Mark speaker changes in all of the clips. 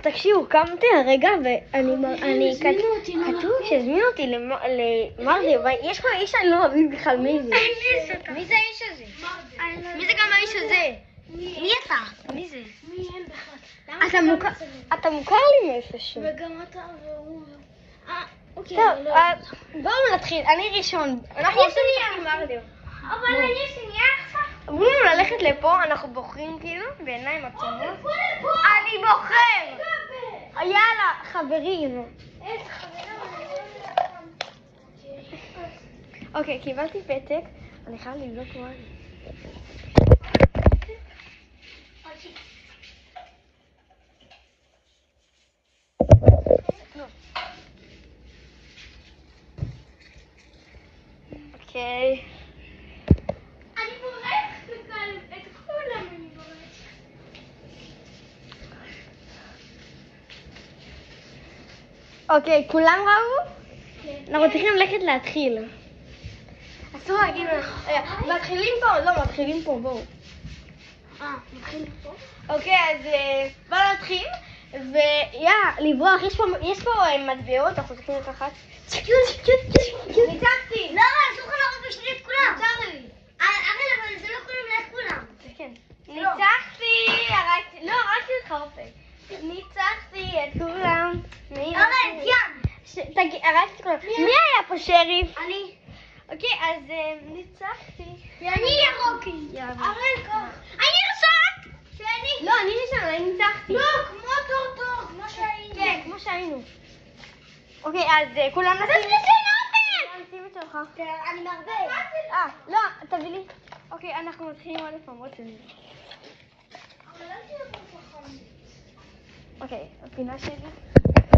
Speaker 1: תקשיבו, קמתי הרגע ואני כתוב שהזמינו אותי למרדי, ויש פה איש שאני לא מבין בכלל מי זה.
Speaker 2: מי זה האיש הזה? מי זה גם האיש הזה? מי אתה? מי זה?
Speaker 3: מי הם בכלל?
Speaker 1: אתה מוכר לי מאיפשהו.
Speaker 3: וגם אתה והוא... אוקיי.
Speaker 1: טוב, בואו נתחיל, אני ראשון. אנחנו עושים לי מרדי.
Speaker 3: אבל אני שנייה עכשיו.
Speaker 1: אמרו לנו ללכת לפה, אנחנו בוחרים כאילו, בעיניים עצומות. אני בוחר! יאללה, חברים.
Speaker 3: איזה חברים.
Speaker 1: אוקיי, קיבלתי פתק, אני חייב לבדוק מה זה. אוקיי.
Speaker 3: אני בורחת את כולם, אני בורחת.
Speaker 1: אוקיי, כולם ראו? כן. אנחנו צריכים ללכת להתחיל. אסור להגיד, מתחילים פה? לא, מתחילים פה, בואו.
Speaker 3: מתחילים פה?
Speaker 1: אוקיי, אז בואו נתחיל. לברוח, יש פה מטבעות, אנחנו צריכים לקחת. ניצחתי!
Speaker 3: לא, אסור לך להרוג בשביל את כולם.
Speaker 1: נצר לי.
Speaker 3: אבל זה לא יכולים ללכת כולם.
Speaker 1: כן. ניצחתי! הרגתי אותך אופק. ניצחתי את כולם. הרגתי את כולם. מי היה פה שריף?
Speaker 3: אני.
Speaker 1: אוקיי, אז ניצחתי.
Speaker 3: אני ירוקי. אני ראשון! שאני?
Speaker 1: לא, אני ראשון, אני ניצחתי.
Speaker 3: לא, כמו טורטור, כמו שהיינו.
Speaker 1: כן, כמו שהיינו. אוקיי, אז כולם נשים את שלך.
Speaker 3: אני מערבב.
Speaker 1: לא, תביא לי. אוקיי, אנחנו מתחילים עוד פעם, עוד שני.
Speaker 3: אבל לא תהיה פה חכם.
Speaker 1: אוקיי, הפינה שלי.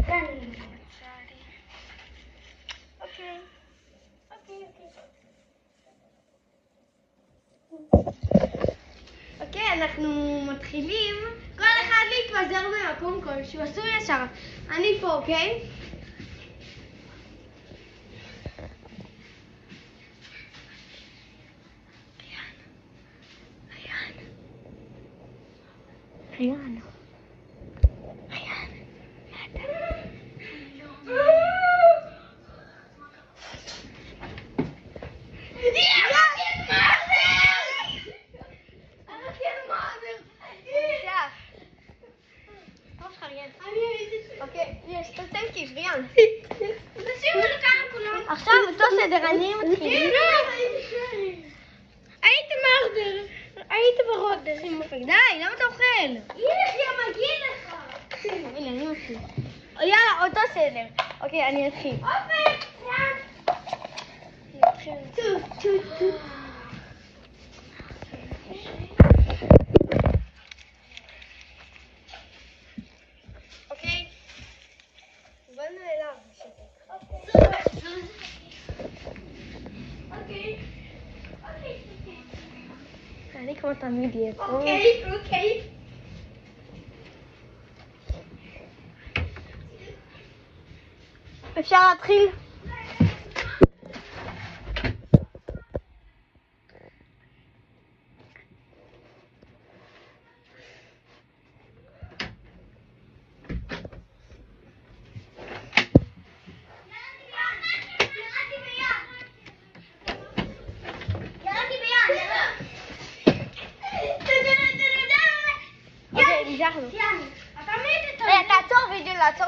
Speaker 3: כן.
Speaker 1: אוקיי. אוקיי, אנחנו מתחילים. כל אחד להתפזר במקום כלשהו, עשו ישר. אני פה, אוקיי? ריאן. עכשיו אותו סדר, אני מתחיל.
Speaker 3: היית מרדר.
Speaker 1: היית ברודר. די, למה אתה אוכל?
Speaker 3: הנה, יא מגיע לך.
Speaker 1: הנה, אני מתחיל. יאללה, אותו סדר. אוקיי, אני אתחיל.
Speaker 3: אופק,
Speaker 1: אוקיי. בואו אליו. אני כמו תמיד יהיה פה.
Speaker 3: אוקיי.
Speaker 1: אפשר להתחיל? אוקיי, ניצחנו.
Speaker 3: תעצור וידאו,
Speaker 1: לעצור